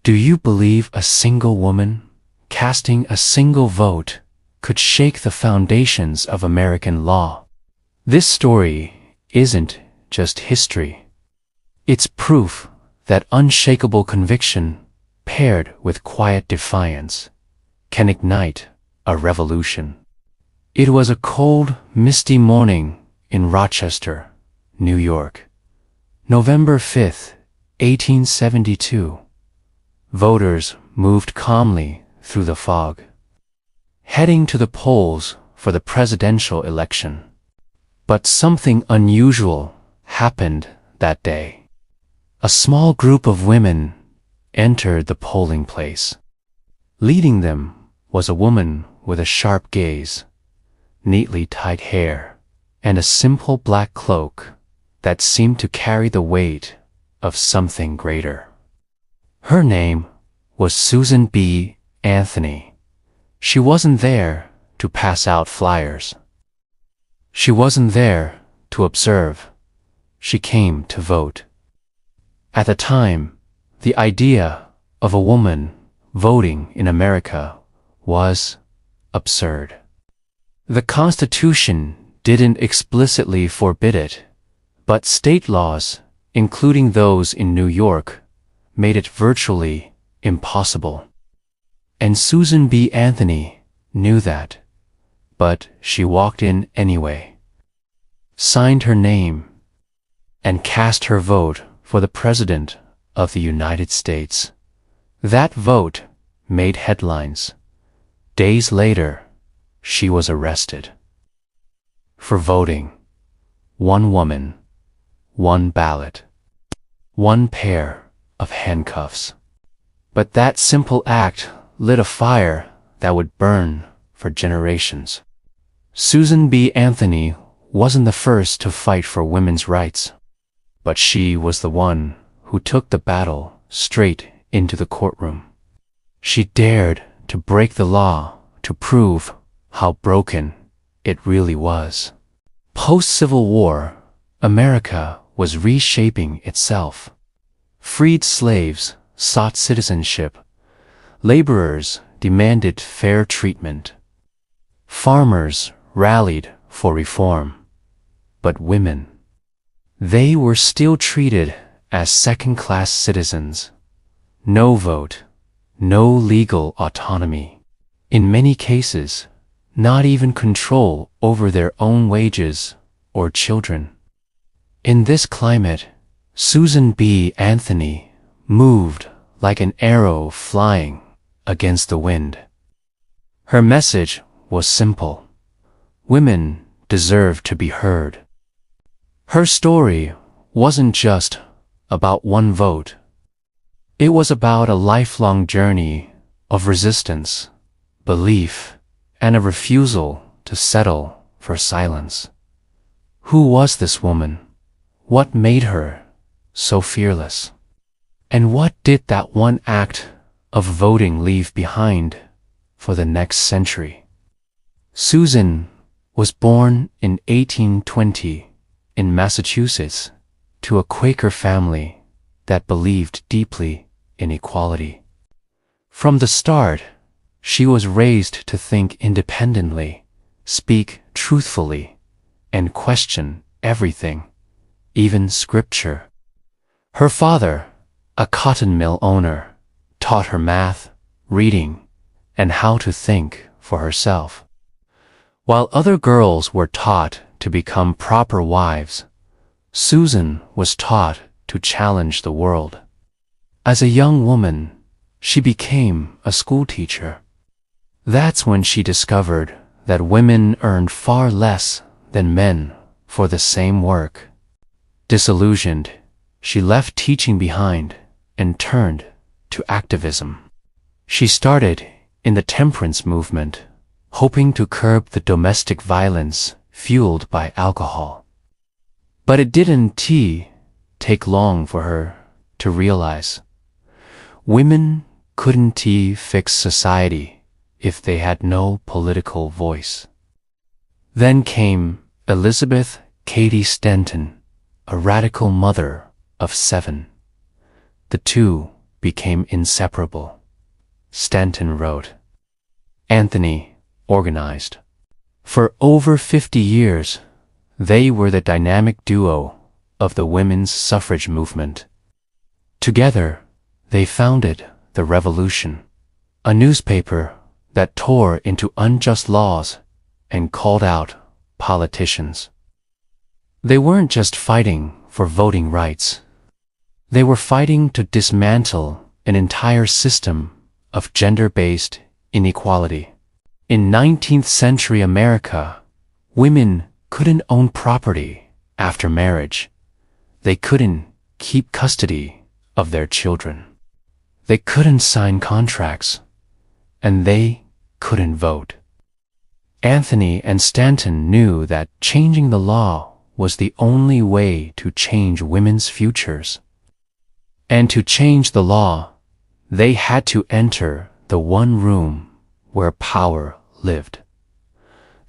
Do you believe a single woman, casting a single vote, could shake the foundations of American law? This story isn't just history. It's proof that unshakable conviction, paired with quiet defiance, can ignite a revolution. It was a cold, misty morning in Rochester, New York, November 5th, 1872. Voters moved calmly through the fog, heading to the polls for the presidential election. But something unusual happened that day. A small group of women entered the polling place. Leading them was a woman with a sharp gaze, neatly tied hair, and a simple black cloak that seemed to carry the weight of something greater. Her name was Susan B. Anthony. She wasn't there to pass out flyers. She wasn't there to observe. She came to vote. At the time, the idea of a woman voting in America was absurd. The Constitution didn't explicitly forbid it, but state laws, including those in New York, made it virtually impossible. And Susan B. Anthony knew that, but she walked in anyway, signed her name, and cast her vote for the President of the United States. That vote made headlines. Days later, she was arrested. For voting. One woman, one ballot, one pair of handcuffs. But that simple act lit a fire that would burn for generations. Susan B. Anthony wasn't the first to fight for women's rights, but she was the one who took the battle straight into the courtroom. She dared to break the law to prove how broken it really was. Post-Civil War, America was reshaping itself. Freed slaves sought citizenship. Laborers demanded fair treatment. Farmers rallied for reform. But women, they were still treated as second-class citizens. No vote, no legal autonomy. In many cases, not even control over their own wages or children. In this climate, Susan B. Anthony moved like an arrow flying against the wind. Her message was simple. Women deserve to be heard. Her story wasn't just about one vote. It was about a lifelong journey of resistance, belief, and a refusal to settle for silence. Who was this woman? What made her so fearless? And what did that one act of voting leave behind for the next century? Susan was born in 1820 in Massachusetts to a Quaker family that believed deeply in equality. From the start, she was raised to think independently, speak truthfully, and question everything, even scripture. Her father, a cotton mill owner, taught her math, reading, and how to think for herself. While other girls were taught to become proper wives, Susan was taught to challenge the world. As a young woman, she became a schoolteacher. That's when she discovered that women earned far less than men for the same work. Disillusioned, she left teaching behind and turned to activism. She started in the temperance movement, hoping to curb the domestic violence fueled by alcohol. But it didn't take long for her to realize women couldn't fix society if they had no political voice. Then came Elizabeth Cady Stanton, a radical mother of 7. The two became inseparable. Stanton wrote. Anthony organized. For over 50 years, they were the dynamic duo of the women's suffrage movement. Together, they founded The Revolution, a newspaper that tore into unjust laws and called out politicians. They weren't just fighting for voting rights. They were fighting to dismantle an entire system of gender-based inequality. In 19th century America, women couldn't own property after marriage. They couldn't keep custody of their children. They couldn't sign contracts, and they couldn't vote. Anthony and Stanton knew that changing the law was the only way to change women's futures. And to change the law, they had to enter the one room where power lived,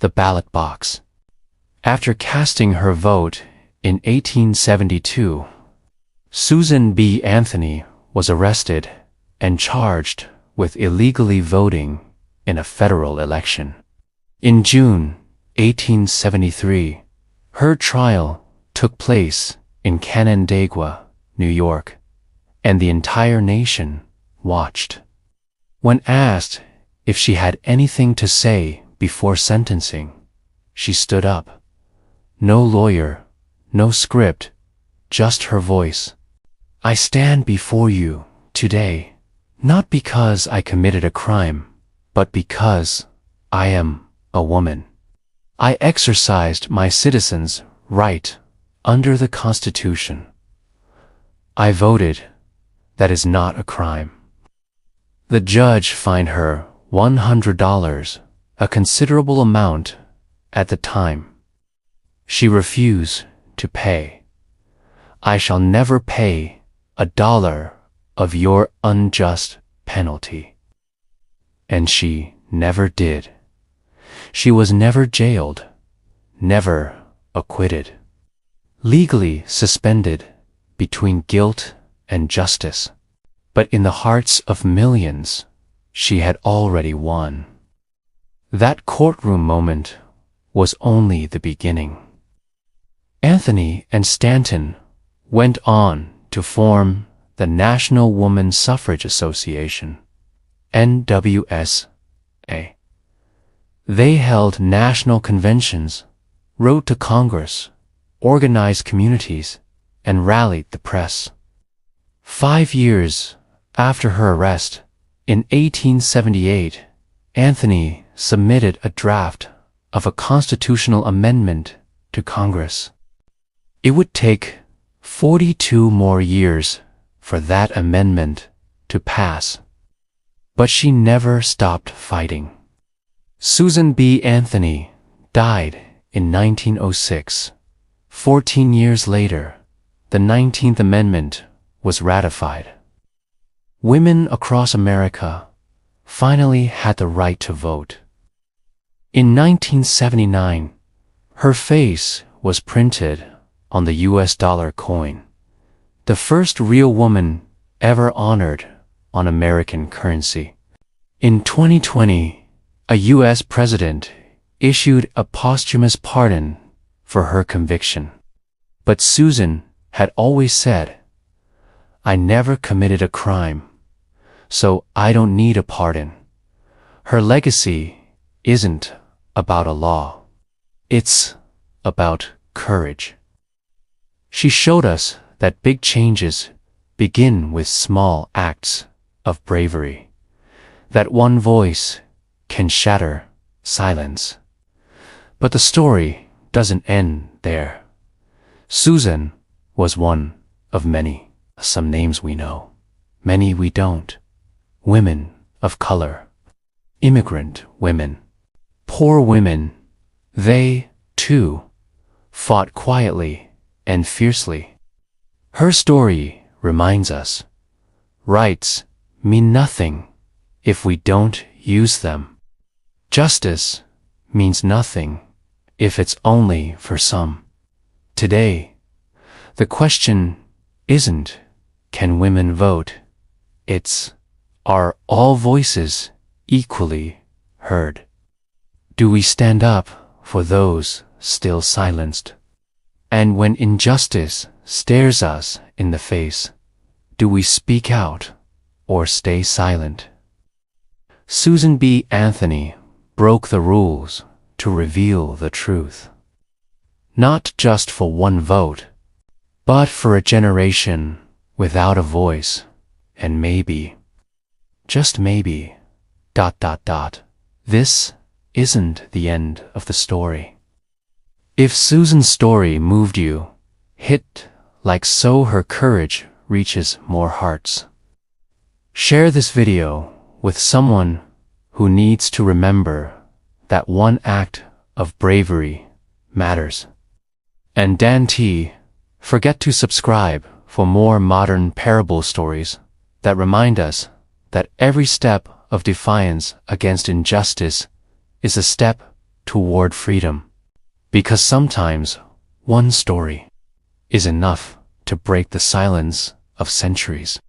the ballot box. After casting her vote in 1872, Susan B. Anthony was arrested and charged with illegally voting in a federal election. In June 1873, her trial took place in Canandaigua, New York, and the entire nation watched. When asked if she had anything to say before sentencing, she stood up. No lawyer, no script, just her voice. I stand before you today, not because I committed a crime, but because I am a woman. I exercised my citizens' right under the Constitution. I voted. That is not a crime. The judge fined her $100, a considerable amount at the time. She refused to pay. I shall never pay $1 of your unjust penalty. And she never did. She was never jailed, never acquitted. Legally suspended between guilt and justice. But in the hearts of millions, she had already won. That courtroom moment was only the beginning. Anthony and Stanton went on to form the National Woman Suffrage Association, NWSA. They held national conventions, wrote to Congress, organized communities, and rallied the press. 5 years after her arrest, in 1878, Anthony submitted a draft of a constitutional amendment to Congress. It would take 42 more years for that amendment to pass. But she never stopped fighting. Susan B. Anthony died in 1906. 14 years later, the 19th Amendment was ratified. Women across America finally had the right to vote. In 1979, her face was printed on the US dollar coin, the first real woman ever honored on American currency. In 2020, a US president issued a posthumous pardon for her conviction. But Susan had always said, I never committed a crime, so I don't need a pardon. Her legacy isn't about a law. It's about courage. She showed us that big changes begin with small acts of bravery, that one voice can shatter silence. But the story doesn't end there. Susan was one of many. Some names we know, many we don't. Women of color, immigrant women, poor women. They, too, fought quietly and fiercely. Her story reminds us, rights mean nothing if we don't use them. Justice means nothing if it's only for some. Today, the question isn't, can women vote? It's, are all voices equally heard? Do we stand up for those still silenced? And when injustice stares us in the face, do we speak out or stay silent? Susan B. Anthony broke the rules to reveal the truth. Not just for one vote, but for a generation without a voice, and maybe, just maybe, ... This isn't the end of the story. If Susan's story moved you, hit like so her courage reaches more hearts. Share this video with someone who needs to remember that one act of bravery matters. And Dan T, forget to subscribe for more modern parable stories that remind us that every step of defiance against injustice is a step toward freedom. Because sometimes one story is enough to break the silence of centuries.